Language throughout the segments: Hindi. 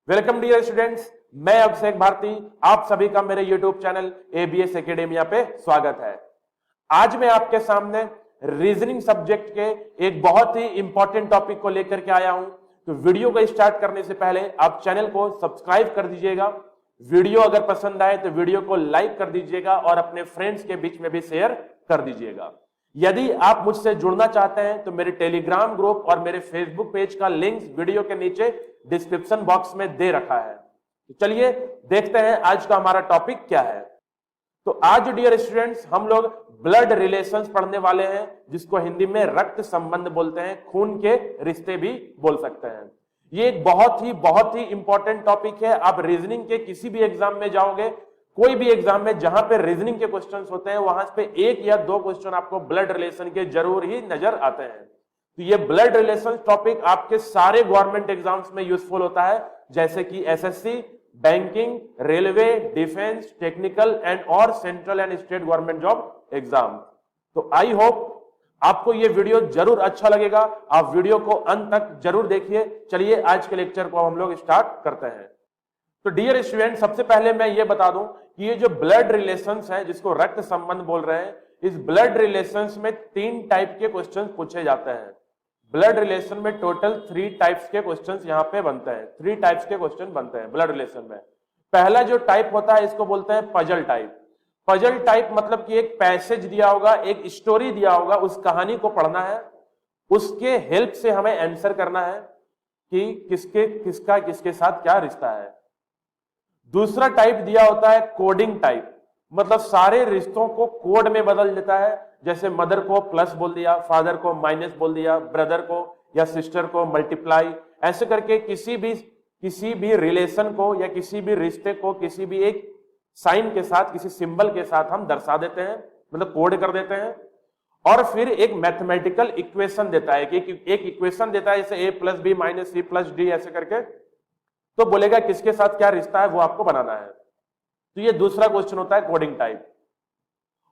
वेलकम डियर स्टूडेंट्स, मैं अभिषेक भारती। आप सभी का मेरे यूट्यूब चैनल एबीएस एकेडमिया पे स्वागत है। आज मैं आपके सामने रीजनिंग सब्जेक्ट के एक बहुत ही इंपॉर्टेंट टॉपिक को लेकर के आया हूं। तो वीडियो को स्टार्ट करने से पहले आप चैनल को सब्सक्राइब कर दीजिएगा। वीडियो अगर पसंद आए तो वीडियो को लाइक कर दीजिएगा और अपने फ्रेंड्स के बीच में भी शेयर कर दीजिएगा। यदि आप मुझसे जुड़ना चाहते हैं तो मेरे टेलीग्राम ग्रुप और मेरे फेसबुक पेज का लिंक वीडियो के नीचे डिस्क्रिप्शन बॉक्स में दे रखा है। तो चलिए देखते हैं आज का हमारा टॉपिक क्या है। तो आज डियर स्टूडेंट्स हम लोग ब्लड रिलेशंस पढ़ने वाले हैं, जिसको हिंदी में रक्त संबंध बोलते हैं, खून के रिश्ते भी बोल सकते हैं। ये एक बहुत ही इंपॉर्टेंट टॉपिक है। आप रीजनिंग के किसी भी एग्जाम में जाओगे, कोई भी एग्जाम में जहां पे रीजनिंग के क्वेश्चंस होते हैं, वहां पे एक या दो क्वेश्चन आपको ब्लड रिलेशन के जरूर ही नजर आते हैं। तो ये ब्लड रिलेशन टॉपिक आपके सारे गवर्नमेंट एग्जाम्स में यूजफुल होता है, जैसे कि SSC, banking, railway, defence, technical and और central and state government job exam. तो आई होप आपको ये वीडियो जरूर अच्छा लगेगा। आप वीडियो को अंत तक जरूर देखिए। चलिए आज के लेक्चर को हम लोग स्टार्ट करते हैं। तो डियर स्टूडेंट, सबसे पहले मैं ये बता दूं कि ये जो ब्लड रिलेशंस है, जिसको रक्त संबंध बोल रहे हैं, इस ब्लड रिलेशंस में 3 टाइप के क्वेश्चंस पूछे जाते हैं। ब्लड रिलेशन में टोटल 3 टाइप्स के क्वेश्चंस यहां पे बनते हैं। 3 टाइप्स के क्वेश्चन बनते हैं ब्लड रिलेशन में। पहला जो टाइप होता है इसको बोलते हैं पजल टाइप। पजल टाइप मतलब कि एक पैसेज दिया होगा, एक स्टोरी दिया होगा, उस कहानी को पढ़ना है, उसके हेल्प से हमें आंसर करना है कि किसका किसके साथ क्या रिश्ता है। दूसरा टाइप दिया होता है कोडिंग टाइप, मतलब सारे रिश्तों को कोड में बदल देता है। जैसे मदर को प्लस बोल दिया, फादर को माइनस बोल दिया, ब्रदर को या सिस्टर को मल्टीप्लाई, ऐसे करके किसी भी रिलेशन को या किसी भी रिश्ते को किसी भी एक साइन के साथ, किसी सिंबल के साथ हम दर्शा देते हैं, मतलब कोड कर देते हैं। और फिर एक मैथमेटिकल इक्वेशन देता है कि एक इक्वेशन देता है, जैसे a + b - c + d ऐसे करके, तो बोलेगा किसके साथ क्या रिश्ता है वो आपको बनाना है। तो ये दूसरा क्वेश्चन होता है कोडिंग टाइप।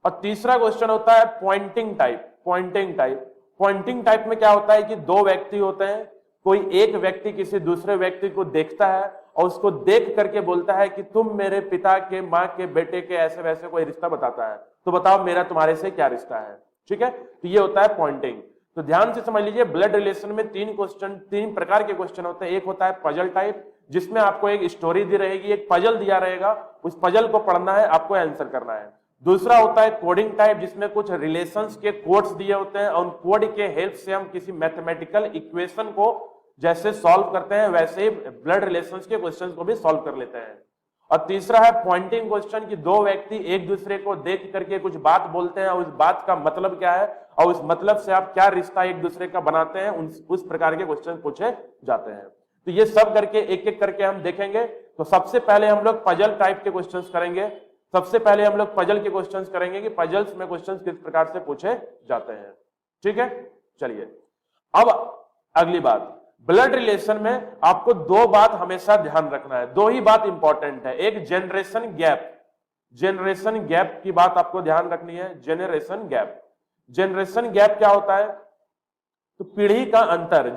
और तीसरा क्वेश्चन होता है पॉइंटिंग टाइप। पॉइंटिंग टाइप में क्या होता है कि 2 व्यक्ति होते हैं, कोई एक व्यक्ति किसी दूसरे व्यक्ति को देखता है और उसको देख करके बोलता है कि तुम मेरे पिता के, माँ के, बेटे के, ऐसे वैसे कोई रिश्ता बताता है, तो बताओ मेरा तुम्हारे से क्या रिश्ता है। ठीक है, तो ये होता है पॉइंटिंग। तो ध्यान से समझ लीजिए, ब्लड रिलेशन में 3 प्रकार के क्वेश्चन होते हैं। एक होता है पजल टाइप, जिसमें आपको एक स्टोरी दी रहेगी, एक पजल दिया रहेगा, उस पजल को पढ़ना है, आपको आंसर करना है। दूसरा होता है कोडिंग टाइप, जिसमें कुछ रिलेशंस के कोड्स दिए होते हैं और उन कोड के हेल्प से हम किसी मैथमेटिकल इक्वेशन को जैसे सॉल्व करते हैं, वैसे ही ब्लड रिलेशंस के क्वेश्चंस को भी सॉल्व कर लेते हैं। और तीसरा है पॉइंटिंग क्वेश्चन, कि 2 व्यक्ति एक दूसरे को देख करके कुछ बात बोलते हैं और उस बात का मतलब क्या है और उस मतलब से आप क्या रिश्ता एक दूसरे का बनाते हैं, उस प्रकार के क्वेश्चन पूछे जाते हैं। तो ये सब करके एक एक करके हम देखेंगे। तो सबसे पहले हम लोग पजल टाइप के क्वेश्चंस करेंगे। सबसे पहले हम लोग पजल के क्वेश्चंस करेंगे कि पजल्स में क्वेश्चंस किस प्रकार से पूछे जाते हैं। ठीक है, चलिए अब अगली बात, ब्लड रिलेशन में आपको 2 बात हमेशा ध्यान रखना है। 2 ही बात इंपॉर्टेंट है। एक जनरेशन गैप की बात आपको ध्यान रखनी है। जनरेशन गैप क्या होता है? तो पीढ़ी का अंतर।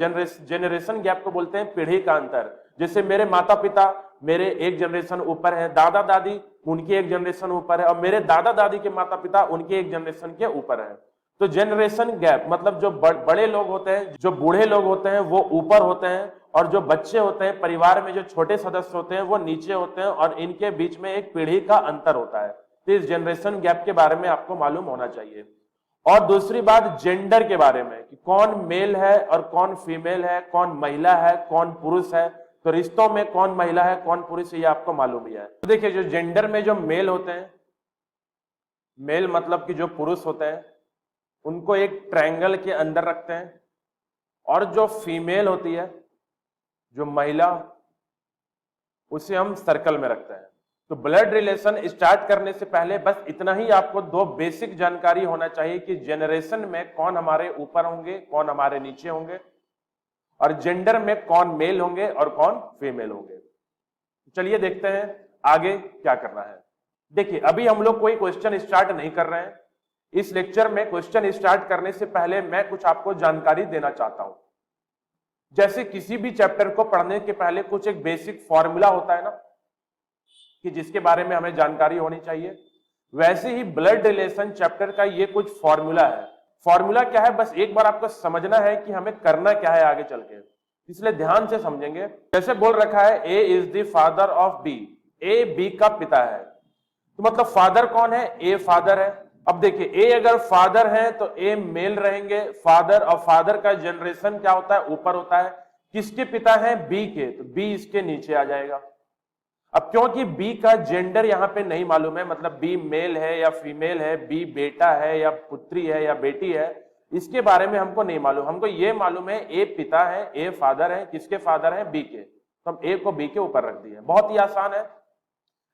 जनरेशन गैप को बोलते हैं पीढ़ी का अंतर। जैसे मेरे माता पिता मेरे एक जनरेशन ऊपर है, दादा दादी उनकी एक जनरेशन ऊपर है, और मेरे दादा दादी के माता पिता उनके एक जनरेशन के ऊपर है। तो जनरेशन गैप मतलब जो बड़े लोग होते हैं, जो बूढ़े लोग होते हैं वो ऊपर होते हैं, और जो बच्चे होते हैं, परिवार में जो छोटे सदस्य होते हैं वो नीचे होते हैं, और इनके बीच में एक पीढ़ी का अंतर होता है। तो इस जनरेशन गैप के बारे में आपको मालूम होना चाहिए। और दूसरी बात जेंडर के बारे में, कि कौन मेल है और कौन फीमेल है, कौन महिला है, कौन पुरुष है। तो रिश्तों में कौन महिला है, कौन पुरुष है, ये आपको मालूम ही है। तो देखिए, जो जेंडर में जो मेल होते हैं, मेल मतलब कि जो पुरुष होते हैं, उनको एक ट्रायंगल के अंदर रखते हैं, और जो फीमेल होती है, जो महिला, उसे हम सर्कल में रखते हैं। तो ब्लड रिलेशन स्टार्ट करने से पहले बस इतना ही आपको 2 बेसिक जानकारी होना चाहिए कि जनरेशन में कौन हमारे ऊपर होंगे, कौन हमारे नीचे होंगे, और जेंडर में कौन मेल होंगे और कौन फीमेल होंगे। चलिए देखते हैं आगे क्या करना है। देखिए, अभी हम लोग कोई क्वेश्चन स्टार्ट नहीं कर रहे हैं। इस लेक्चर में क्वेश्चन स्टार्ट करने से पहले मैं कुछ आपको जानकारी देना चाहता हूं। जैसे किसी भी चैप्टर को पढ़ने के पहले कुछ एक बेसिक फॉर्मूला होता है ना, कि जिसके बारे में हमें जानकारी होनी चाहिए, वैसे ही ब्लड रिलेशन चैप्टर का ये कुछ फॉर्मूला है। फॉर्मूला क्या है, बस एक बार आपको समझना है कि हमें करना क्या है आगे चल के, इसलिए ध्यान से समझेंगे। जैसे बोल रखा है A is the father of B, A B का पिता है, तो मतलब फादर कौन है, ए फादर है। अब देखिए ए अगर फादर है तो ए मेल रहेंगे, फादर, और फादर का जनरेशन क्या होता है, ऊपर होता है। किसके पिता है, बी के, तो बी इसके नीचे आ जाएगा। अब क्योंकि बी का जेंडर यहां पे नहीं मालूम है, मतलब बी मेल है या फीमेल है, बी बेटा है या पुत्री है या बेटी है, इसके बारे में हमको नहीं मालूम। हमको ये मालूम है ए पिता है, ए फादर है। किसके फादर है, बी के, तो हम ए को बी के ऊपर रख दिए। बहुत ही आसान है।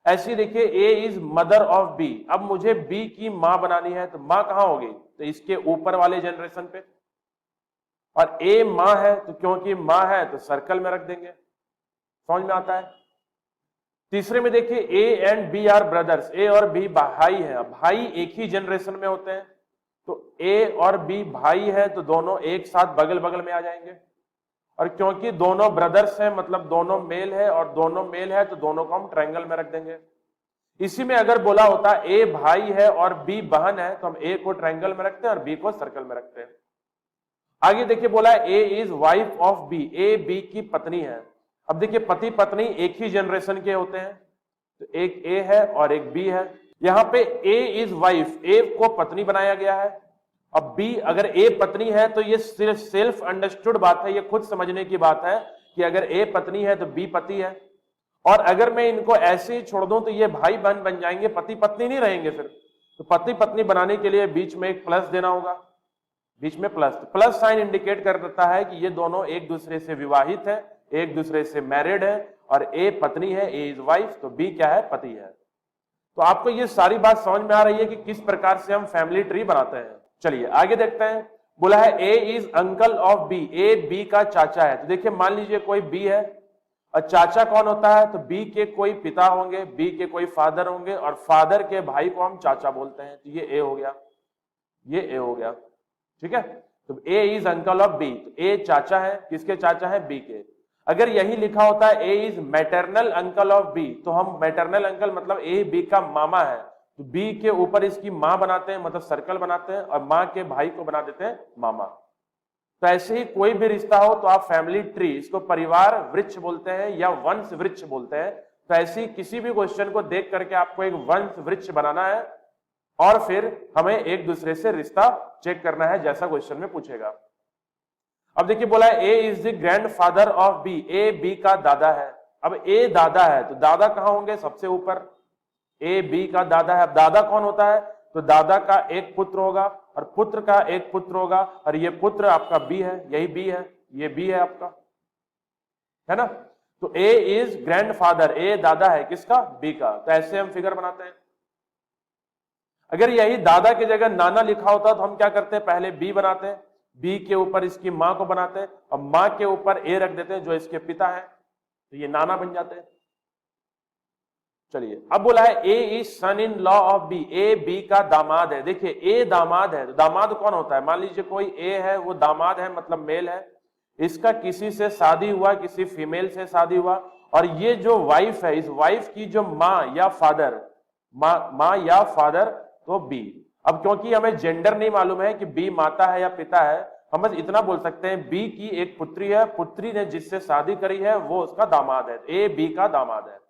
ऐसी देखिए ए इज मदर ऑफ बी, अब मुझे बी की मां बनानी है, तो मां कहां होगी, तो इसके ऊपर वाले जनरेशन पे। और ए मां है, तो क्योंकि मां है तो सर्कल में रख देंगे। समझ में आता है। तीसरे में देखिए A and B are brothers, A और बी भाई है। भाई एक ही जनरेशन में होते हैं, तो ए और बी भाई है तो दोनों एक साथ बगल बगल में आ जाएंगे। और क्योंकि दोनों ब्रदर्स हैं, मतलब दोनों मेल है, और दोनों मेल है तो दोनों को हम ट्रायंगल में रख देंगे। इसी में अगर बोला होता ए भाई है और बी बहन है, तो हम ए को ट्रायंगल में रखते हैं और बी को सर्कल में रखते हैं। आगे देखिए बोला A is wife of B, A B की पत्नी है। अब देखिए पति पत्नी एक ही जनरेशन के होते हैं, तो एक ए है और एक बी है। यहां पे ए इज वाइफ, ए को पत्नी बनाया गया है। अब बी, अगर ए पत्नी है तो ये सिर्फ सेल्फ अंडरस्टूड बात है, ये खुद समझने की बात है कि अगर ए पत्नी है तो बी पति है। और अगर मैं इनको ऐसे ही छोड़ दूं तो ये भाई बहन बन जाएंगे, पति पत्नी नहीं रहेंगे फिर। तो पति पत्नी बनाने के लिए बीच में एक प्लस देना होगा, बीच में प्लस। प्लस साइन इंडिकेट कर देता है कि ये दोनों एक दूसरे से विवाहित है, एक दूसरे से मैरिड है, और ए पत्नी है, ए इज वाइफ, तो बी क्या है, पति है। तो आपको ये सारी बात समझ में आ रही है कि किस प्रकार से हम फैमिली ट्री बनाते हैं। चलिए आगे देखते हैं। बोला है A is uncle of B, A B का चाचा है। तो देखिए मान लीजिए कोई बी है और चाचा कौन होता है, तो बी के कोई पिता होंगे, बी के कोई फादर होंगे, और फादर के भाई को हम चाचा बोलते हैं। तो ये ए हो गया, ये ए हो गया, ठीक है। तो ए इज अंकल ऑफ बी, तो ए चाचा है, किसके चाचा है, बी के। अगर यही लिखा होता है A is maternal uncle of B, तो हम मैटरनल अंकल मतलब ए बी का मामा है, तो बी के ऊपर इसकी मां बनाते हैं, मतलब सर्कल बनाते हैं, और मां के भाई को बना देते हैं मामा। तो ऐसे ही कोई भी रिश्ता हो तो आप फैमिली ट्री, इसको परिवार वृक्ष बोलते हैं या वंश वृक्ष बोलते हैं। तो ऐसे ही किसी भी क्वेश्चन को देख करके आपको एक वंश वृक्ष बनाना है और फिर हमें एक दूसरे से रिश्ता चेक करना है, जैसा क्वेश्चन में पूछेगा। अब देखिए बोला है A is the grandfather of B, A B का दादा है। अब ए दादा है तो दादा कहां होंगे, सबसे ऊपर। ए बी का दादा है। अब दादा कौन होता है, तो दादा का एक पुत्र होगा और पुत्र का एक पुत्र होगा, और ये पुत्र आपका बी है, यही बी है, ये बी है आपका, है ना। तो ए इज ग्रैंड फादर, ए दादा है किसका, बी का। तो ऐसे हम फिगर बनाते हैं। अगर यही दादा की जगह नाना लिखा होता तो हम क्या करते हैं, पहले बी बनाते हैं, बी के ऊपर इसकी मां को बनाते हैं, और मां के ऊपर ए रख देते हैं जो इसके पिता है, तो ये नाना बन जाते हैं। चलिए अब बोला है A is son in law of B, A B का दामाद है। देखिए ए दामाद है, तो दामाद कौन होता है, मान लीजिए कोई ए है, वो दामाद है मतलब मेल है, इसका किसी से शादी हुआ, किसी फीमेल से शादी हुआ, और ये जो वाइफ है, इस वाइफ की जो माँ या फादर, माँ या फादर, तो बी। अब क्योंकि हमें जेंडर नहीं मालूम है कि बी माता है या पिता है, हम बस इतना बोल सकते हैं बी की एक पुत्री है, पुत्री ने जिससे शादी करी है वो उसका दामाद है, ए बी का दामाद है।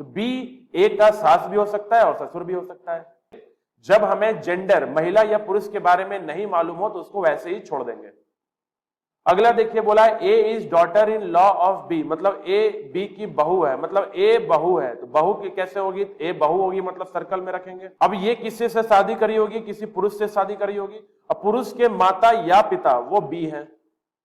तो बी ए का सास भी हो सकता है और ससुर भी हो सकता है। जब हमें जेंडर महिला या पुरुष के बारे में नहीं मालूम हो तो उसको वैसे ही छोड़ देंगे। अगला देखिए बोला है A is daughter in law of B, मतलब ए बी की बहू है, मतलब ए बहू है, तो बहू की कैसे होगी, ए बहू होगी मतलब सर्कल में रखेंगे। अब ये किससे से शादी करी होगी, किसी पुरुष से शादी करी होगी, अब पुरुष के माता या पिता वो बी है,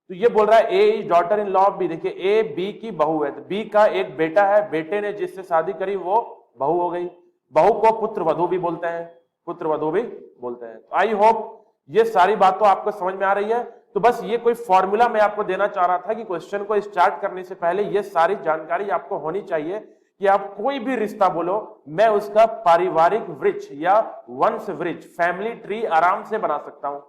तो ये बोल रहा है A is daughter in law of B. देखिए ए बी की बहू है, तो बी का एक बेटा है, बेटे ने जिससे शादी करी वो बहू हो गई। बहू को पुत्र वधू भी बोलते हैं, पुत्र वधू भी बोलते हैं। तो आई होप ये सारी बात तो आपको समझ में आ रही है। तो बस ये कोई फॉर्मूला मैं आपको देना चाह रहा था कि क्वेश्चन को स्टार्ट करने से पहले ये सारी जानकारी आपको होनी चाहिए कि आप कोई भी रिश्ता बोलो, मैं उसका पारिवारिक वृक्ष या वंश वृक्ष, फैमिली ट्री आराम से बना सकता हूं।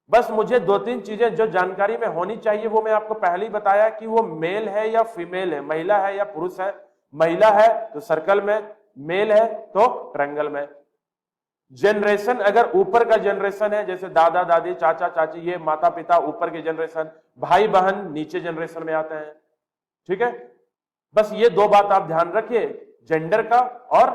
बस मुझे दो तीन चीजें जो जानकारी में होनी चाहिए वो मैं आपको पहले ही बताया कि वो मेल है या फीमेल है, महिला है या पुरुष है। महिला है तो सर्कल में, मेल है तो ट्रायंगल में। जनरेशन अगर ऊपर का जनरेशन है, जैसे दादा दादी चाचा चाची, ये माता पिता ऊपर के जनरेशन, भाई बहन नीचे जनरेशन में आते हैं। ठीक है, बस ये दो बात आप ध्यान रखिए, जेंडर का और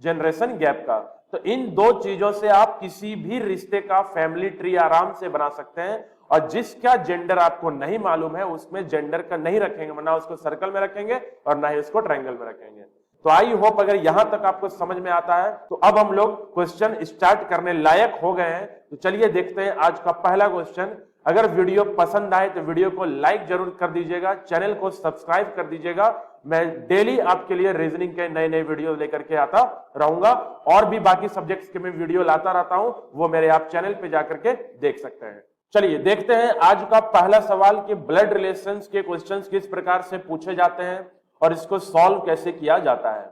जनरेशन गैप का। तो इन दो चीजों से आप किसी भी रिश्ते का फैमिली ट्री आराम से बना सकते हैं। और जिसका जेंडर आपको नहीं मालूम है उसमें जेंडर का नहीं रखेंगे, ना उसको सर्कल में रखेंगे और ना ही उसको ट्रायंगल में रखेंगे। तो आई होप अगर यहां तक आपको समझ में आता है तो अब हम लोग क्वेश्चन स्टार्ट करने लायक हो गए हैं। तो चलिए देखते हैं आज का पहला क्वेश्चन। अगर वीडियो पसंद आए तो वीडियो को लाइक जरूर कर दीजिएगा, चैनल को सब्सक्राइब कर दीजिएगा। मैं डेली आपके लिए रीजनिंग के नए नए वीडियो लेकर के आता रहूंगा, और भी बाकी सब्जेक्ट्स के मैं वीडियो लाता रहता हूं, वो मेरे आप चैनल पे जाकर के देख सकते हैं। चलिए देखते हैं आज का पहला सवाल कि ब्लड रिलेशंस के क्वेश्चंस किस प्रकार से पूछे जाते हैं और इसको सॉल्व कैसे किया जाता है।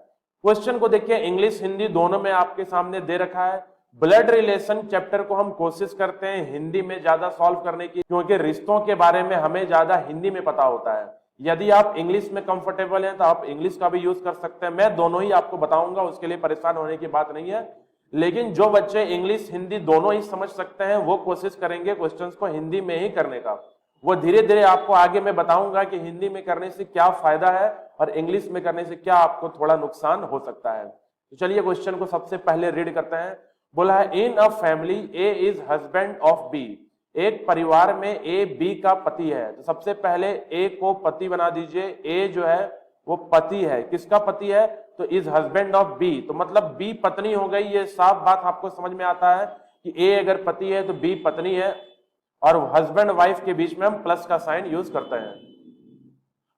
क्वेश्चन को देखिए, इंग्लिश हिंदी दोनों में आपके सामने दे रखा है। ब्लड रिलेशन चैप्टर को हम कोशिश करते हैं हिंदी में ज्यादा सॉल्व करने की, क्योंकि रिश्तों के बारे में हमें ज्यादा हिंदी में पता होता है। यदि आप इंग्लिश में कंफर्टेबल हैं तो आप इंग्लिश का भी यूज कर सकते हैं, मैं दोनों ही आपको बताऊंगा, उसके लिए परेशान होने की बात नहीं है। लेकिन जो बच्चे इंग्लिश हिंदी दोनों ही समझ सकते हैं वो कोशिश करेंगे क्वेश्चंस को हिंदी में ही करने का। वो धीरे धीरे आपको आगे मैं बताऊंगा कि हिंदी में करने से क्या फायदा है और इंग्लिश में करने से क्या आपको थोड़ा नुकसान हो सकता है। तो चलिए क्वेश्चन को सबसे पहले रीड करते हैं। बोला है in a family A is husband of B. एक परिवार में ए बी का पति है। तो सबसे पहले ए को पति बना दीजिए। ए जो है वो पति है, किसका पति है? तो इज हस्बैंड ऑफ बी, तो मतलब बी पत्नी हो गई। ये साफ बात आपको समझ में आता है कि ए अगर पति है तो बी पत्नी है, और हस्बैंड वाइफ के बीच में हम प्लस का साइन यूज करते हैं।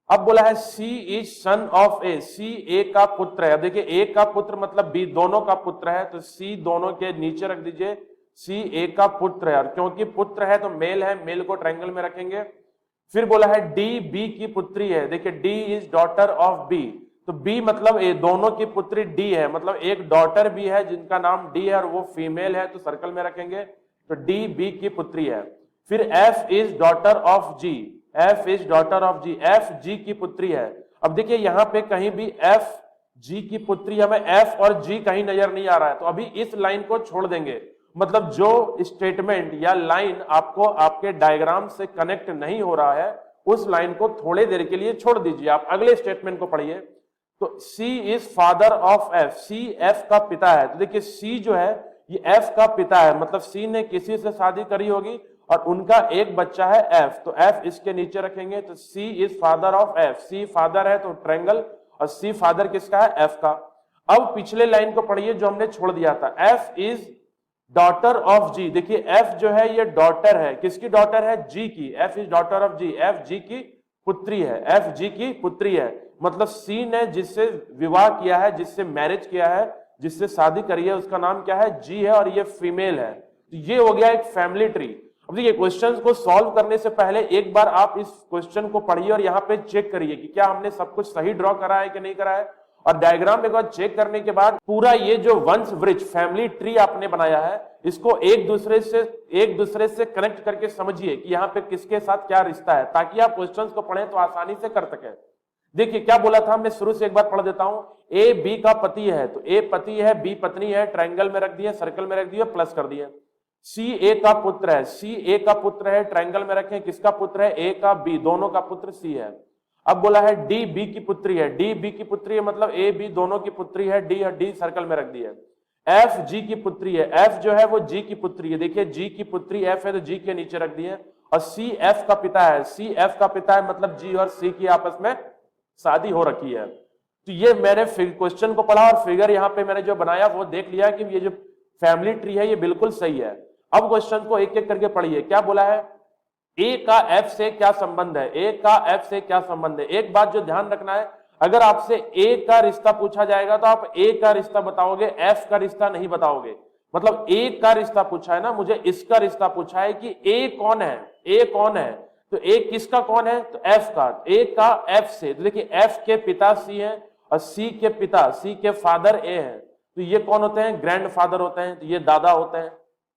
अब बोला है सी इज सन ऑफ ए। सी ए का पुत्र है। अब देखिए ए का पुत्र मतलब बी दोनों का पुत्र है, तो सी दोनों के नीचे रख दीजिए। सी ए का पुत्र है, और क्योंकि पुत्र है तो मेल है, मेल को ट्रायंगल में रखेंगे। फिर बोला है डी बी की पुत्री है। देखिए D is daughter of B, तो बी मतलब ए दोनों की पुत्री डी है, मतलब एक डॉटर भी है जिनका नाम डी है और वो फीमेल है, तो सर्कल में रखेंगे। तो डी बी की पुत्री है। फिर F is daughter of G. F is daughter of G, F G की पुत्री है। अब देखिए यहां पे कहीं भी एफ जी की पुत्री, हमें एफ और जी कहीं नजर नहीं आ रहा है, तो अभी इस लाइन को छोड़ देंगे। मतलब जो स्टेटमेंट या लाइन आपको आपके डायग्राम से कनेक्ट नहीं हो रहा है उस लाइन को थोड़ी देर के लिए छोड़ दीजिए। आप अगले स्टेटमेंट को पढ़िए। तो C is father of F. C F का पिता है। तो देखिए सी जो है ये एफ का पिता है, मतलब सी ने किसी से शादी करी होगी और उनका एक बच्चा है एफ, तो एफ इसके नीचे रखेंगे। तो C is father of F. C father है तो ट्रायंगल, और सी फादर किसका है? एफ का। अब पिछले लाइन को पढ़िए जो हमने छोड़ दिया था। एफ इज डॉटर ऑफ जी। देखिए एफ जो है ये डॉटर है, किसकी डॉटर है? जी की। F is daughter of G, F G की पुत्री है, एफ जी की पुत्री है। मतलब सी ने जिससे विवाह किया है, जिससे मैरिज किया है, जिससे शादी करी है, उसका नाम क्या है? जी है, और ये फीमेल है। तो ये हो गया एक फैमिली ट्री। अब देखिए क्वेश्चंस को सॉल्व करने से पहले एक बार आप इस क्वेश्चन को पढ़िए और यहाँ पे चेक करिए कि क्या हमने सब कुछ सही ड्रॉ करा है कि नहीं करा है। और डायग्राम एक बार चेक करने के बाद पूरा ये जो वंश वृक्ष फैमिली ट्री आपने बनाया है इसको एक दूसरे से कनेक्ट करके समझिए कि यहाँ पे किसके साथ क्या रिश्ता है, ताकि आप क्वेश्चंस को पढ़ें तो आसानी से कर सके। देखिए क्या बोला था, मैं शुरू से एक बार पढ़ देता हूं। ए बी का पति है, तो ए पति है, बी पत्नी है, ट्रायंगल में रख दिए, सर्कल में रख दिए, प्लस कर दिए। सी ए का पुत्र है। सी ए का पुत्र है, ट्रायंगल में रखें, किसका पुत्र है? ए का बी, दोनों का पुत्र सी है। अब बोला है डी बी की पुत्री है। डी बी की पुत्री है मतलब ए बी दोनों की पुत्री है, डी और डी सर्कल में रख दी है। एफ जी की पुत्री है। एफ जो है वो जी की पुत्री है। देखिए जी की पुत्री एफ है तो जी के नीचे रख दिए। और सी एफ का पिता है। सी एफ का पिता है मतलब जी और सी की आपस में शादी हो रखी है। तो ये मैंने क्वेश्चन को पढ़ा और फिगर यहाँ पे मैंने जो बनाया वो देख लिया कि ये जो फैमिली ट्री है ये बिल्कुल सही है। अब क्वेश्चन को एक एक करके पढ़िए। क्या बोला है? ए का एफ से क्या संबंध है? ए का एफ से क्या संबंध है? एक बात जो ध्यान रखना है, अगर आपसे ए का रिश्ता पूछा जाएगा तो आप ए का रिश्ता बताओगे, एफ का रिश्ता नहीं बताओगे। मतलब ए का रिश्ता पूछा है ना, मुझे इसका रिश्ता पूछा है कि ए कौन है, ए कौन है, तो ए किसका कौन है? तो एफ का। ए का एफ से, तो देखिए एफ के पिता सी है और सी के पिता, सी के फादर ए है, तो ये कौन होते हैं? ग्रैंड फादर होते हैं, तो ये दादा होते हैं,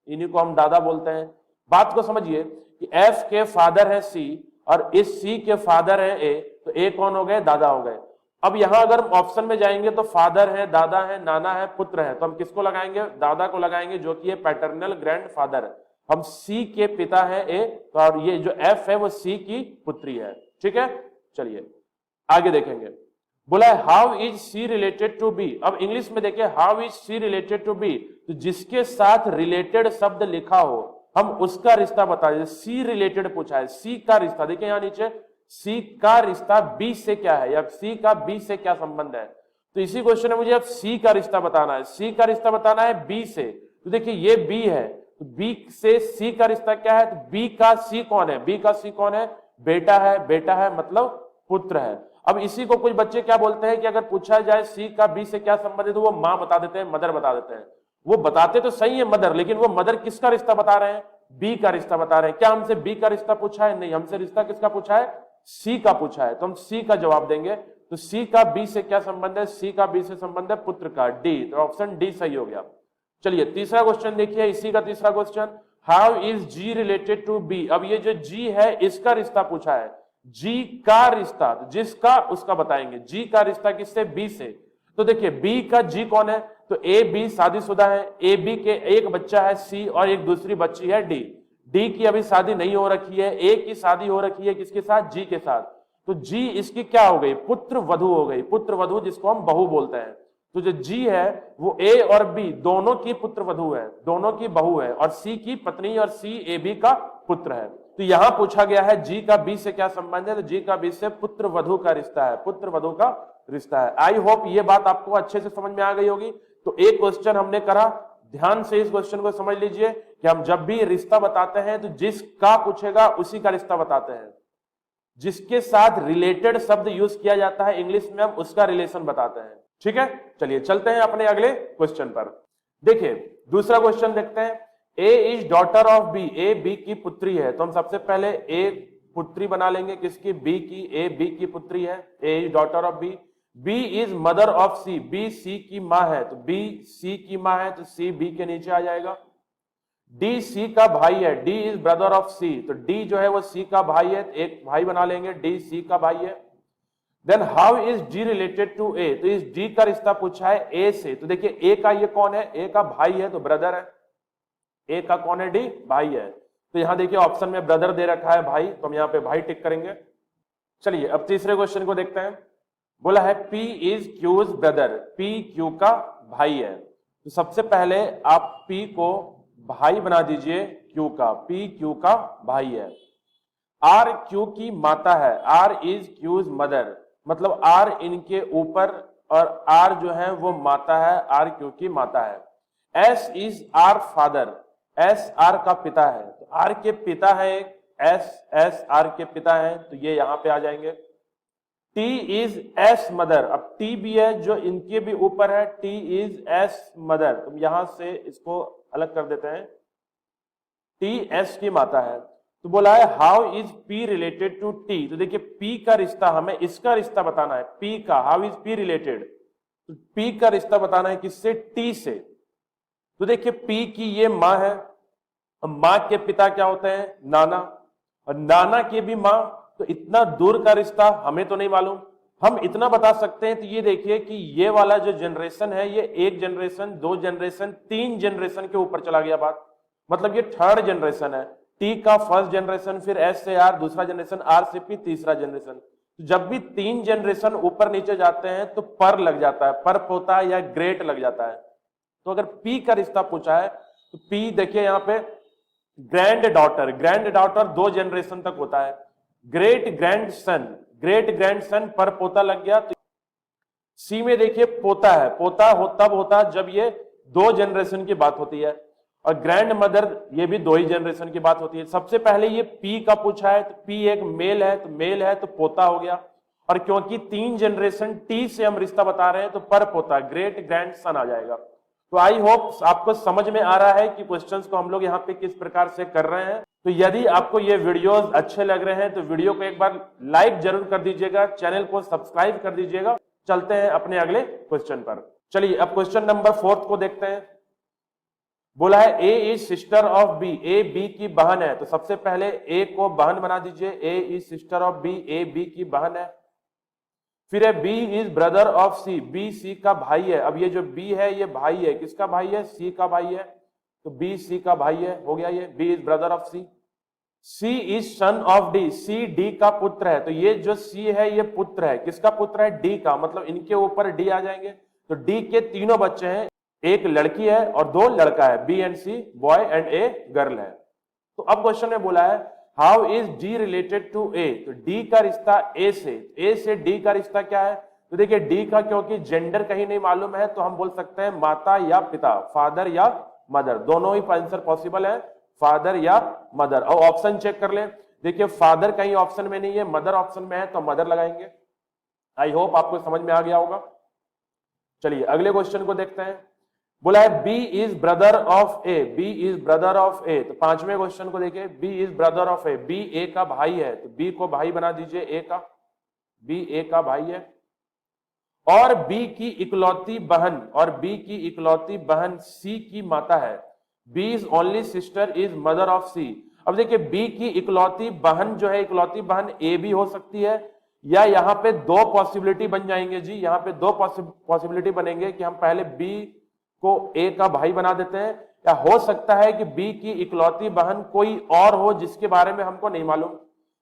इन्हीं को हम दादा बोलते हैं। बात को समझिए कि एफ के फादर है सी और इस सी के फादर है ए, तो ए कौन हो गए, दादा हो गए। अब यहां अगर ऑप्शन में जाएंगे तो फादर है, दादा है, नाना है, पुत्र है, तो हम किसको लगाएंगे, दादा को लगाएंगे, जो कि पैटर्नल ग्रैंडफादर है। हम सी के पिता है ए, तो और ये जो एफ है वो सी की पुत्री है। ठीक है, चलिए आगे देखेंगे। बोला है how is C related to B. अब इंग्लिश में देखिए how is C related to B, तो जिसके साथ रिलेटेड शब्द लिखा हो हम उसका रिश्ता बता दें। सी रिलेटेड पूछा है, सी का रिश्ता देखिए यहां नीचे, सी का रिश्ता बी से क्या है या सी का बी से क्या संबंध है। तो इसी क्वेश्चन में मुझे अब सी का रिश्ता बताना है, सी का रिश्ता बताना है बी से। तो देखिए ये बी है, तो बी से सी का रिश्ता क्या है, तो बी का सी कौन है, बी का सी कौन है, बेटा है, बेटा है मतलब पुत्र है। अब इसी को कुछ बच्चे क्या बोलते हैं कि अगर पूछा जाए सी का बी से क्या संबंध है तो वो मां बता देते हैं, मदर बता देते हैं। वो बताते तो सही है मदर, लेकिन वो मदर किसका रिश्ता बता रहे हैं, बी का रिश्ता बता रहे हैं। क्या हमसे बी का रिश्ता पूछा है, नहीं, हमसे रिश्ता किसका पूछा है, सी का पूछा है, तो हम सी का जवाब देंगे। तो सी का बी से क्या संबंध है, सी का बी से संबंध है पुत्र का, डी, तो ऑप्शन डी सही हो गया। चलिए तीसरा क्वेश्चन देखिए, इसी का तीसरा question, how is G related to B. अब ये जो जी है इसका रिश्ता पूछा है, जी का रिश्ता, जिसका उसका बताएंगे, जी का रिश्ता किससे, बी से। तो देखिए बी का जी कौन है, तो ए बी शादीशुदा है, ए बी के एक बच्चा है सी और एक दूसरी बच्ची है डी। डी की अभी शादी नहीं हो रखी है, ए की शादी हो रखी है किसके साथ, जी के साथ। तो जी इसकी क्या हो गई, पुत्र वधु हो गई, पुत्र वधु जिसको हम बहू बोलते हैं। तो जो जी है वो ए और बी दोनों की पुत्र वधु है, दोनों की बहू है, और सी की पत्नी और सी ए बी का पुत्र है। तो यहां पूछा गया है जी का बी से क्या संबंध है, तो जी का बी से पुत्र वधु का रिश्ता है, पुत्र वधु का रिश्ता है। आई होप ये बात आपको अच्छे से समझ में आ गई होगी। तो एक क्वेश्चन हमने करा, ध्यान से इस क्वेश्चन को समझ लीजिए कि हम जब भी रिश्ता बताते हैं तो जिसका पूछेगा उसी का रिश्ता बताते हैं, जिसके साथ रिलेटेड शब्द यूज किया जाता है इंग्लिश में हम उसका रिलेशन बताते हैं। ठीक है, चलिए चलते हैं अपने अगले क्वेश्चन पर। देखिए दूसरा क्वेश्चन देखते हैं, A is daughter of B, A B की पुत्री है। तो हम सबसे पहले ए पुत्री बना लेंगे किसकी, बी की, ए बी की पुत्री है, A is daughter of B. B is mother of C, B C की मां है, तो बी सी की मां है, तो सी बी के नीचे आ जाएगा। डी सी का भाई है, डी इज ब्रदर ऑफ सी, तो डी जो है वो सी का भाई है, एक भाई बना लेंगे, डी सी का भाई है। Then how is D related to A, तो इस डी का रिश्ता पूछा है ए से। तो देखिए ए का ये कौन है, ए का भाई है तो ब्रदर है, ए का कौन है, डी भाई है। तो यहां देखिए ऑप्शन में ब्रदर दे रखा है भाई, तो हम यहां पे भाई टिक करेंगे। चलिए अब तीसरे क्वेश्चन को देखते हैं। बोला है P is Q's brother, P Q का भाई है। तो सबसे पहले आप पी को भाई बना दीजिए क्यू का, पी क्यू का भाई है। आर क्यू की माता है, आर इज क्यूज मदर, मतलब आर इनके ऊपर और आर जो है वो माता है, आर क्यू की माता है। S is R father, S R का पिता है, तो आर के पिता है एक, एस आर के पिता है, तो ये यहां पे आ जाएंगे। टी इज एस मदर, अब टी भी है जो इनके भी ऊपर है, टी इज एस मदर, तो यहां से इसको अलग कर देते हैं, टी एस की माता है। तो बोला है how is P related to T, तो देखिए पी का रिश्ता हमें इसका रिश्ता बताना है, पी का, हाउ इज पी रिलेटेड, तो पी का रिश्ता बताना है किससे, टी से। तो देखिए पी की ये मां है, मां के पिता क्या होते हैं, नाना, और नाना के भी मां, तो इतना दूर का रिश्ता हमें तो नहीं मालूम। हम इतना बता सकते हैं, तो ये देखिए कि ये वाला जो जनरेशन है ये एक जनरेशन, दो जनरेशन, तीन जनरेशन के ऊपर चला गया बात, मतलब ये थर्ड जनरेशन है। टी का फर्स्ट जनरेशन, फिर एस से आर दूसरा जनरेशन, आर से पी तीसरा जनरेशन। तो जब भी तीन जनरेशन ऊपर नीचे जाते हैं तो पर लग जाता है, पर होता है या ग्रेट लग जाता है। तो अगर पी का रिश्ता पूछा है तो पी देखिए यहां पे ग्रैंड डॉटर, ग्रैंड डॉटर दो जनरेशन तक होता है, great grand son, great grand son पर पोता लग गया। तो सी में देखिए पोता है, पोता तब होता है जब ये दो जनरेशन की बात होती है, और ग्रैंड मदर ये भी दो ही जनरेशन की बात होती है। सबसे पहले ये पी का पूछा है, तो पी एक मेल है, तो मेल है तो पोता हो गया, और क्योंकि तीन जनरेशन टी से हम रिश्ता बता रहे हैं तो पर पोता, ग्रेट ग्रैंड सन आ जाएगा। तो आई होप आपको समझ में आ रहा है कि क्वेश्चंस को हम लोग यहाँ पे किस प्रकार से कर रहे हैं। तो यदि आपको ये वीडियोस अच्छे लग रहे हैं तो वीडियो को एक बार लाइक जरूर कर दीजिएगा, चैनल को सब्सक्राइब कर दीजिएगा। चलते हैं अपने अगले क्वेश्चन पर। चलिए अब क्वेश्चन नंबर 4 को देखते हैं। बोला है A is sister of B, A B की बहन है, तो सबसे पहले ए को बहन बना दीजिए, A is sister of B, A B की बहन है। फिर है B is brother of C, B C का भाई है। अब ये जो बी है ये भाई है, किसका भाई है? सी का भाई है, तो बी सी का भाई है, हो गया ये, B is brother of C. C is son of D, C D का पुत्र है, तो ये जो सी है ये पुत्र है, किसका पुत्र है? डी का, मतलब इनके ऊपर डी आ जाएंगे। तो डी के तीनों बच्चे हैं, एक लड़की है और दो लड़का है, B and C, boy and a girl है। तो अब क्वेश्चन में बोला है how is D related to A, तो डी का रिश्ता ए से डी का रिश्ता क्या है? तो देखिए डी का क्योंकि जेंडर कहीं नहीं मालूम है तो हम बोल सकते हैं माता या पिता, फादर या मदर, दोनों ही आंसर पॉसिबल है, फादर या मदर। और ऑप्शन चेक कर ले, देखिए फादर कहीं ऑप्शन में नहीं है, मदर ऑप्शन में है, तो मदर लगाएंगे। आई होप आपको समझ में आ गया होगा। चलिए अगले क्वेश्चन को देखते हैं। बोला है B is brother of A, B is brother of A, तो पांचवें क्वेश्चन को देखिए, B is brother of A, B A का भाई है, तो बी को भाई बना दीजिए ए का, बी ए का भाई है। और बी की इकलौती बहन, और बी की इकलौती बहन सी की माता है, B is only sister is mother of C. अब देखिए बी की इकलौती बहन जो है, इकलौती बहन ए भी हो सकती है, या यहाँ पे दो पॉसिबिलिटी बन जाएंगे जी, यहाँ पे दो पॉसिबिलिटी बनेंगे कि हम पहले बी को ए का भाई बना देते हैं, या हो सकता है कि बी की इकलौती बहन कोई और हो जिसके बारे में हमको नहीं मालूम,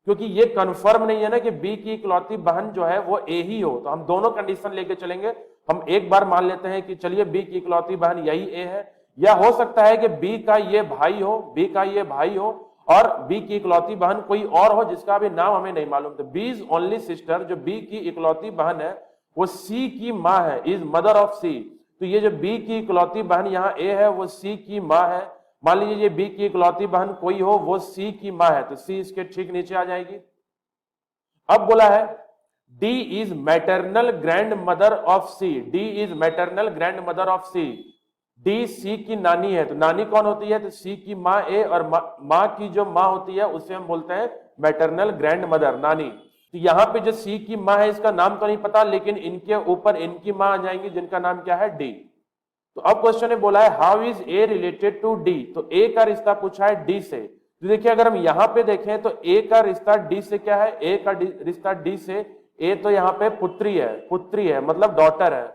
क्योंकि ये कंफर्म नहीं है ना कि बी की इकलौती बहन जो है वो ए ही हो। तो हम दोनों कंडीशन लेके चलेंगे, हम एक बार मान लेते हैं कि चलिए बी की इकलौती बहन यही ए है, या हो सकता है कि बी का ये भाई हो, बी का ये भाई हो और बी की इकलौती बहन कोई और हो जिसका भी नाम हमें नहीं मालूम। तो बी इज ओनली सिस्टर, जो बी की इकलौती बहन है वो सी की माँ है, इज मदर ऑफ सी। तो ये जो बी की इकलौती बहन यहाँ ए है वो सी की माँ है। मान लीजिए ये बी की इकलौती बहन कोई हो, वो सी की माँ है, तो सी इसके ठीक नीचे आ जाएगी। अब बोला है D is maternal grand mother of C, D is maternal grand mother of C, D C की नानी है, तो नानी कौन होती है? तो सी की माँ ए, और माँ की जो माँ होती है उसे हम बोलते हैं मैटरनल ग्रैंड मदर, नानी। तो यहाँ पे जो सी की माँ है इसका नाम तो नहीं पता, लेकिन इनके ऊपर इनकी माँ आ जाएंगी जिनका नाम क्या है? डी। तो अब क्वेश्चन ने बोला है how is A related to D, तो ए का रिश्ता पूछा है डी से। तो देखिए अगर हम यहाँ पे देखें तो ए का रिश्ता डी से क्या है? ए का रिश्ता डी से, ए तो यहाँ पे पुत्री है, पुत्री है मतलब डॉटर है,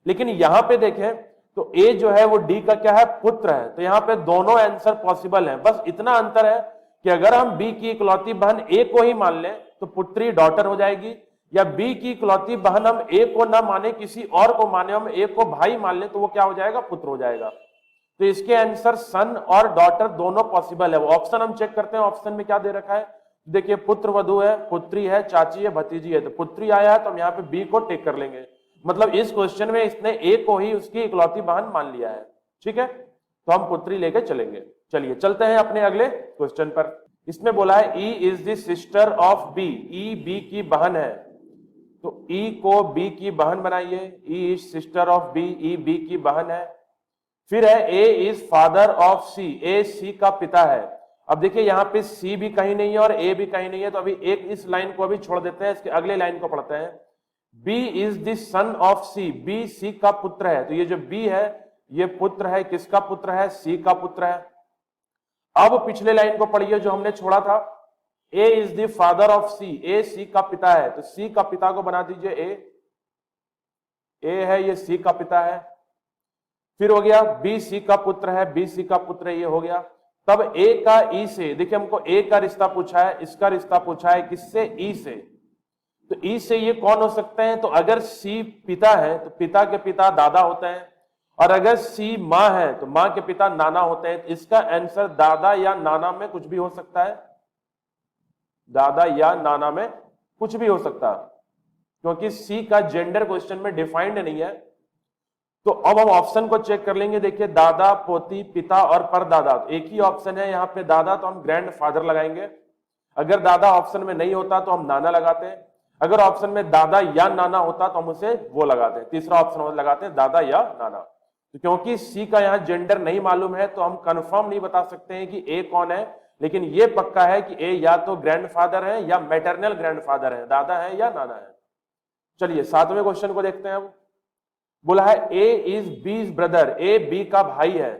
लेकिन यहां पे देखें तो ए जो है वो डी का क्या है? पुत्र है। तो यहाँ पे दोनों आंसर पॉसिबल हैं, बस इतना अंतर है कि अगर हम बी की इकलौती बहन ए को ही मान लें तो पुत्री डॉटर हो जाएगी, या बी की इकलौती बहन हम ए को ना माने किसी और को माने, हम ए को भाई मान लें तो वो क्या हो जाएगा? पुत्र हो जाएगा। तो इसके आंसर सन और डॉटर दोनों पॉसिबल है। ऑप्शन हम चेक करते हैं, ऑप्शन में क्या दे रखा है? देखिए पुत्र वधु है, पुत्री है, चाची है, भतीजी है, तो पुत्री आया है तो हम यहाँ पे बी को टिक कर लेंगे, मतलब इस क्वेश्चन में इसने ए को ही उसकी इकलौती बहन मान लिया है। ठीक है, तो हम पुत्री लेके चलेंगे। चलिए चलते हैं अपने अगले क्वेश्चन पर। इसमें बोला है E is the sister of B, E B की बहन है, तो ई को बी की बहन बनाइए, E is sister of B, E B की बहन है। फिर है A is father of C, A C का पिता है। अब देखिए यहाँ पे सी भी कहीं नहीं है और ए भी कहीं नहीं है, तो अभी एक इस लाइन को अभी छोड़ देते हैं, इसके अगले लाइन को पढ़ते हैं। B is the son of C, B C का पुत्र है, तो ये जो बी है ये पुत्र है, किसका पुत्र है? सी का पुत्र है। अब पिछले लाइन को पढ़िए जो हमने छोड़ा था, ए is the father of C, A C का पिता है, तो सी का पिता को बना दीजिए ए है, ये सी का पिता है। फिर हो गया बी सी का पुत्र है, बी सी का पुत्र ये हो गया। तब ए का ई से, देखिए हमको ए का रिश्ता पूछा है, इसका रिश्ता पूछा है किससे? ई से। तो ई से ये कौन हो सकते हैं? तो अगर सी पिता है तो पिता के पिता दादा होते हैं, और अगर सी माँ है तो माँ के पिता नाना होते हैं। इसका आंसर दादा या नाना में कुछ भी हो सकता है, दादा या नाना में कुछ भी हो सकता है, क्योंकि सी का जेंडर क्वेश्चन में डिफाइंड नहीं है। तो अब हम ऑप्शन को चेक कर लेंगे। देखिए दादा, पोती, पिता और परदादा, तो एक ही ऑप्शन है यहाँ पे दादा, तो हम ग्रैंड फादर लगाएंगे। अगर दादा ऑप्शन में नहीं होता तो हम नाना लगाते हैं, अगर ऑप्शन में दादा या नाना होता तो हम उसे वो लगाते हैं, तीसरा ऑप्शन लगाते हैं दादा या नाना। तो क्योंकि सी का यहाँ जेंडर नहीं मालूम है तो हम कंफर्म नहीं बता सकते हैं कि ए कौन है, लेकिन ये पक्का है कि ए या तो ग्रैंडफादर है या मैटरनल ग्रैंडफादर है, दादा है या नाना है। चलिए सातवें क्वेश्चन को देखते हैं। अब बोला है ए इज बीज ब्रदर, ए बी का भाई है,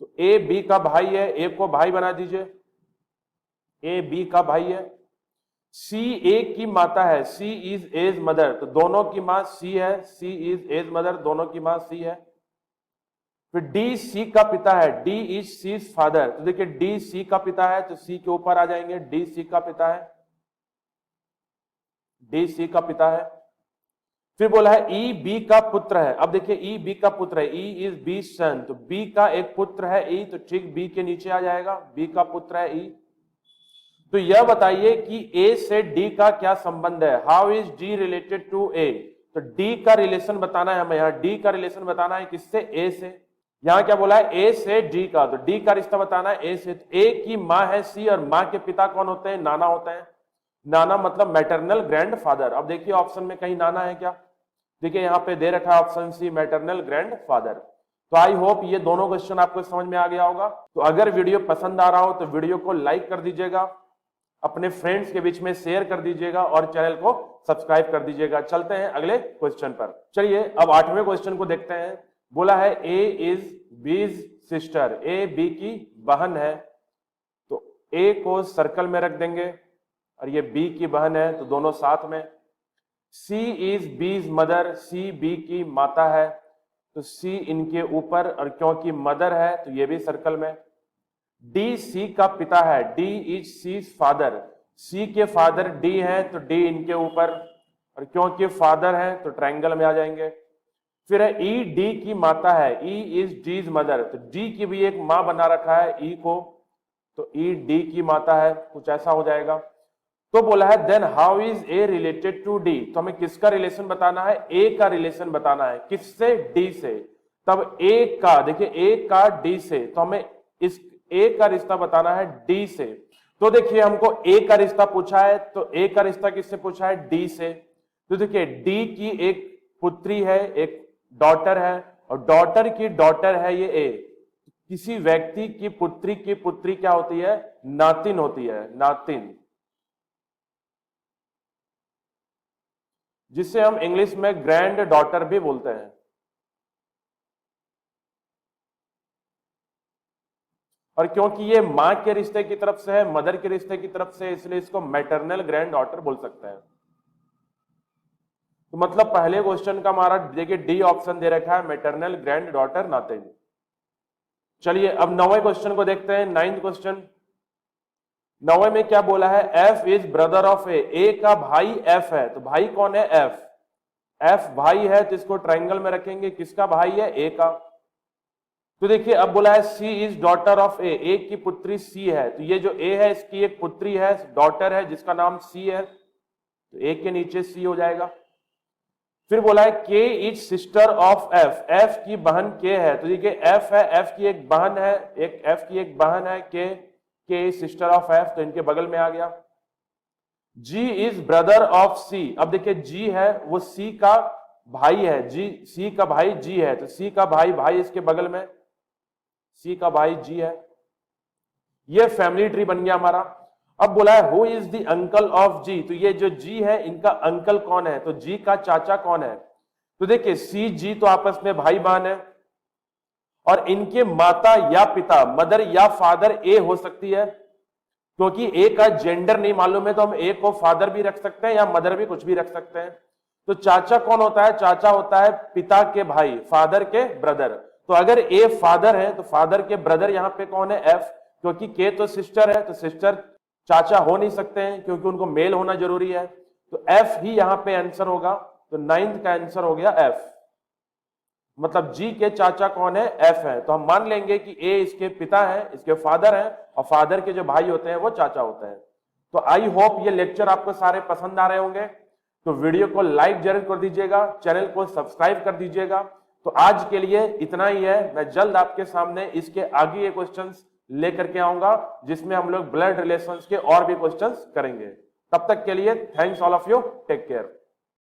तो ए बी का भाई है, ए को भाई बना दीजिए, ए बी का भाई है। सी ए की माता है, सी इज एज मदर, तो दोनों की मां सी है, सी इज एज मदर, दोनों की मां सी है। फिर डी सी का पिता है, डी इज सी फादर, तो देखिए डी सी का पिता है तो सी के ऊपर आ जाएंगे, डी सी का पिता है, डी सी का पिता है। फिर बोला है ई बी का पुत्र है, अब देखिए ई बी का पुत्र है, ई इज बी सन, तो बी का एक पुत्र है ई, तो ठीक बी के नीचे आ जाएगा, बी का पुत्र है ई। तो यह बताइए कि ए से डी का क्या संबंध है, how is D related to A, तो डी का रिलेशन बताना है हमें, यहां डी का रिलेशन बताना है किससे, ए से। यहां क्या बोला है ए से डी का, तो डी का रिश्ता बताना है ए से। तो ए की मां है सी और मां के पिता कौन होते हैं, नाना होते हैं, नाना मतलब मैटरनल ग्रैंड फादर। अब देखिए ऑप्शन में कहीं नाना है क्या, देखिए यहां पे दे रखा है option C maternal grand father. तो आई होप ये दोनों क्वेश्चन आपको समझ में आ गया होगा। तो अगर वीडियो पसंद आ रहा हो तो वीडियो को लाइक कर दीजिएगा, अपने फ्रेंड्स के बीच में शेयर कर दीजिएगा और चैनल को सब्सक्राइब कर दीजिएगा। चलते हैं अगले क्वेश्चन पर। चलिए अब 8वें क्वेश्चन को देखते हैं। बोला है ए इज बीज सिस्टर, ए बी की बहन है, तो ए को सर्कल में रख देंगे और ये बी की बहन है तो दोनों साथ में। सी इज बीज मदर, सी बी की माता है तो सी इनके ऊपर, और क्योंकि मदर है तो ये भी सर्कल में। डी सी का पिता है, डी इज सी फादर, सी के फादर डी है तो डी इनके ऊपर, और क्योंकि फादर है तो ट्रायंगल में आ जाएंगे। फिर है ई डी की माता है, ई इज डीज मदर, तो डी की भी एक मां बना रखा है ई को, तो ई डी की माता है, कुछ ऐसा हो जाएगा। तो बोला है then how is A related to D, तो हमें किसका रिलेशन बताना है, ए का रिलेशन बताना है, किससे, डी से। तब ए का, देखिए ए का डी से, तो हमें इस ए का रिश्ता बताना है डी से। तो देखिए हमको ए का रिश्ता पूछा है, तो ए का रिश्ता किससे पूछा है, डी से। तो देखिए डी की एक पुत्री है, एक डॉटर है, और डॉटर की डॉटर है ये ए। किसी व्यक्ति की पुत्री क्या होती है, नातिन होती है, नातिन, जिसे हम इंग्लिश में ग्रैंड डॉटर भी बोलते हैं। और क्योंकि ये मां के रिश्ते की तरफ से है, मदर के रिश्ते की तरफ से, इसलिए इसको मैटरनल ग्रैंड डॉटर बोल सकते हैं। तो मतलब पहले क्वेश्चन का हमारा देखिए डी ऑप्शन दे रखा है, मैटरनल ग्रैंड डॉटर नातिन। चलिए अब 9वें क्वेश्चन को देखते हैं, 9th क्वेश्चन। 9वें में क्या बोला है, एफ इज ब्रदर ऑफ ए का भाई एफ है, तो भाई कौन है, एफ, एफ भाई है तो इसको ट्रायंगल में रखेंगे, किसका भाई है, ए का। तो देखिए अब बोला है सी इज डॉटर ऑफ ए की पुत्री सी है, तो ये जो ए है इसकी एक पुत्री है, डॉटर है, जिसका नाम सी है, तो ए के नीचे सी हो जाएगा। फिर बोला है के is sister of F, F की बहन के है, तो देखिए एफ है, एफ की एक बहन है, एक एफ की एक बहन है के सिस्टर ऑफ एफ, तो इनके बगल में आ गया। जी इज ब्रदर ऑफ सी, अब देखिए जी है वो सी का भाई है, जी सी का भाई जी है, तो सी का भाई इसके बगल में, सी का भाई जी है। ये फैमिली ट्री बन गया हमारा। अब बोला है who is the uncle of G, तो ये जो जी है इनका अंकल कौन है, तो जी का चाचा कौन है। तो देखिए सी जी तो आपस में भाई बहन है, और इनके माता या पिता, मदर या फादर ए हो सकती है, क्योंकि ए का जेंडर नहीं मालूम है तो हम ए को फादर भी रख सकते हैं या मदर भी, कुछ भी रख सकते हैं। तो चाचा कौन होता है, चाचा होता है पिता के भाई, फादर के ब्रदर। तो अगर ए फादर है तो फादर के ब्रदर यहाँ पे कौन है, एफ, क्योंकि के तो सिस्टर है, तो सिस्टर चाचा हो नहीं सकते हैं क्योंकि उनको मेल होना जरूरी है, तो एफ ही यहाँ पे आंसर होगा। तो 9th का आंसर हो गया एफ, मतलब जी के चाचा कौन है, एफ है। तो हम मान लेंगे कि ए इसके पिता है, इसके फादर है, और फादर के जो भाई होते हैं वो चाचा होते हैं। तो आई होप ये लेक्चर आपको सारे पसंद आ रहे होंगे। तो वीडियो को लाइक जरूर कर दीजिएगा, चैनल को सब्सक्राइब कर दीजिएगा। तो आज के लिए इतना ही है, मैं जल्द आपके सामने इसके आगे ये क्वेश्चंस लेकर के आऊंगा जिसमें हम लोग ब्लड रिलेशंस के और भी क्वेश्चंस करेंगे। तब तक के लिए thanks all of you, take care.